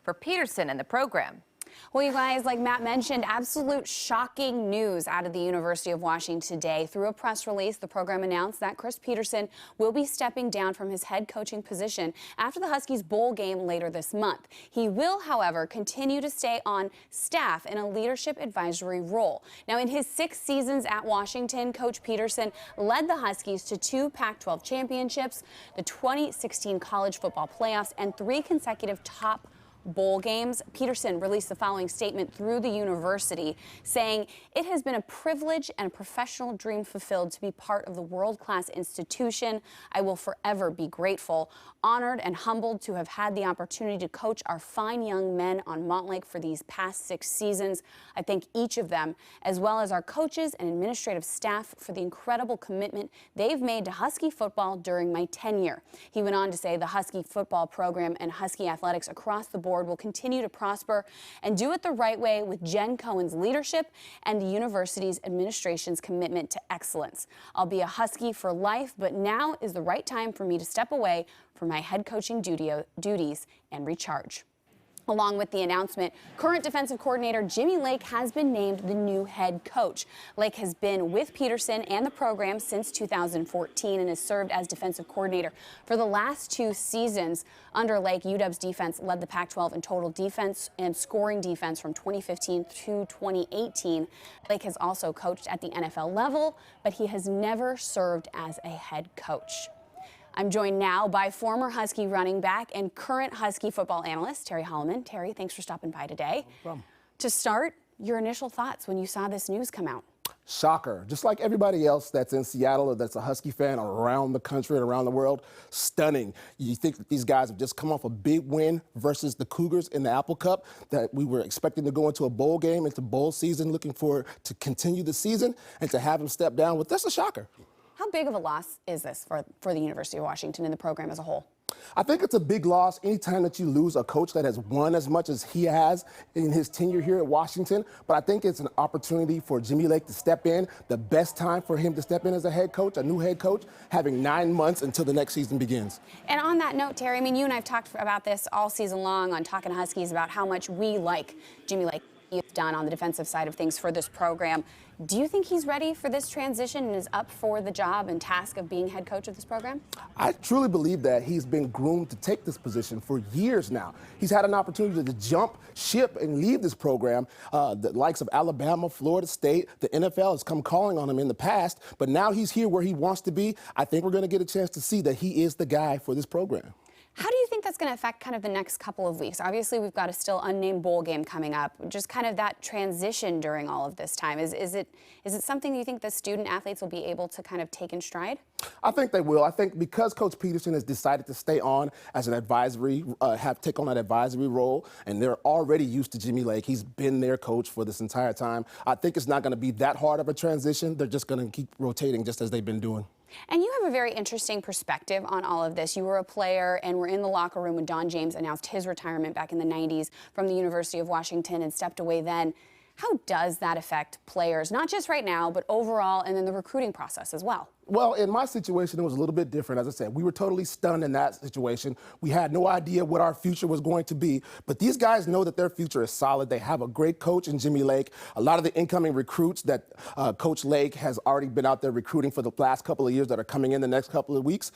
for Petersen and the program. Well, you guys, like Matt mentioned, absolute shocking news out of the University of Washington today. Through a press release, the program announced that Chris Petersen will be stepping down from his head coaching position after the Huskies bowl game later this month. He will, however, continue to stay on staff in a leadership advisory role. Now, in his 6 seasons at Washington, Coach Petersen led the Huskies to 2 Pac-12 championships, the 2016 college football playoffs, and 3 consecutive top bowl games. Petersen released the following statement through the university, saying, "It has been a privilege and a professional dream fulfilled to be part of the world-class institution. I will forever be grateful, honored, and humbled to have had the opportunity to coach our fine young men on Montlake for these past 6 seasons. I thank each of them, as well as our coaches and administrative staff, for the incredible commitment they've made to Husky football during my tenure." He went on to say the Husky football program and Husky athletics across the board will continue to prosper and do it the right way with Jen Cohen's leadership and the university's administration's commitment to excellence. "I'll be a Husky for life, but now is the right time for me to step away from my head coaching duties and recharge." Along with the announcement, current defensive coordinator Jimmy Lake has been named the new head coach. Lake has been with Petersen and the program since 2014 and has served as defensive coordinator for the last 2 seasons. Under Lake, UW's defense led the Pac-12 in total defense and scoring defense from 2015 to 2018. Lake has also coached at the NFL level, but he has never served as a head coach. I'm joined now by former Husky running back and current Husky football analyst, Terry Holloman. Terry, thanks for stopping by today. No problem. To start, your initial thoughts when you saw this news come out? Shocker. Just like everybody else that's in Seattle or that's a Husky fan around the country and around the world, stunning. You think that these guys have just come off a big win versus the Cougars in the Apple Cup, that we were expecting to go into a bowl game, into bowl season, looking for to continue the season, and to have them step down with that's a shocker. How big of a loss is this for the University of Washington and the program as a whole? I think it's a big loss anytime that you lose a coach that has won as much as he has in his tenure here at Washington. But I think it's an opportunity for Jimmy Lake to step in, the best time for him to step in as a head coach, a new head coach, having 9 months until the next season begins. And on that note, Terry, I mean, you and I have talked about this all season long on Talking Huskies about how much we like Jimmy Lake. He's done on the defensive side of things for this program. Do you think he's ready for this transition and is up for the job and task of being head coach of this program? I truly believe that he's been groomed to take this position for years now. He's had an opportunity to jump ship and leave this program. The likes of Alabama, Florida State, the NFL has come calling on him in the past, but now he's here where he wants to be. I think we're going to get a chance to see that he is the guy for this program. How do you think that's going to affect kind of the next couple of weeks? Obviously, we've got a still unnamed bowl game coming up. Just kind of that transition during all of this time. Is it something you think the student athletes will be able to kind of take in stride? I think they will. I think because Coach Petersen has decided to stay on as an advisory, take on that advisory role, and they're already used to Jimmy Lake. He's been their coach for this entire time. I think it's not going to be that hard of a transition. They're just going to keep rotating just as they've been doing. And you have a very interesting perspective on all of this. You were a player and were in the locker room when Don James announced his retirement back in the 90s from the University of Washington and stepped away then. How does that affect players, not just right now, but overall, and then the recruiting process as well? Well, in my situation, it was a little bit different. As I said, we were totally stunned in that situation. We had no idea what our future was going to be. But these guys know that their future is solid. They have a great coach in Jimmy Lake. A lot of the incoming recruits that Coach Lake has already been out there recruiting for the last couple of years that are coming in the next couple of weeks,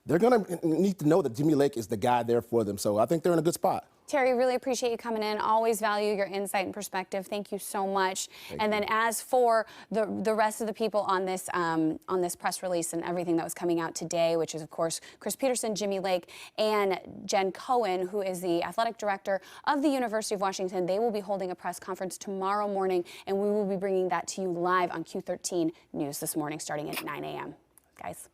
they're going to need to know that Jimmy Lake is the guy there for them. So I think they're in a good spot. Terry, really appreciate you coming in. Always value your insight and perspective. Thank you so much. And then as for the rest of the people on this press release and everything that was coming out today, which is, of course, Chris Petersen, Jimmy Lake, and Jen Cohen, who is the athletic director of the University of Washington, they will be holding a press conference tomorrow morning, and we will be bringing that to you live on Q13 News this morning starting at 9 a.m. Guys.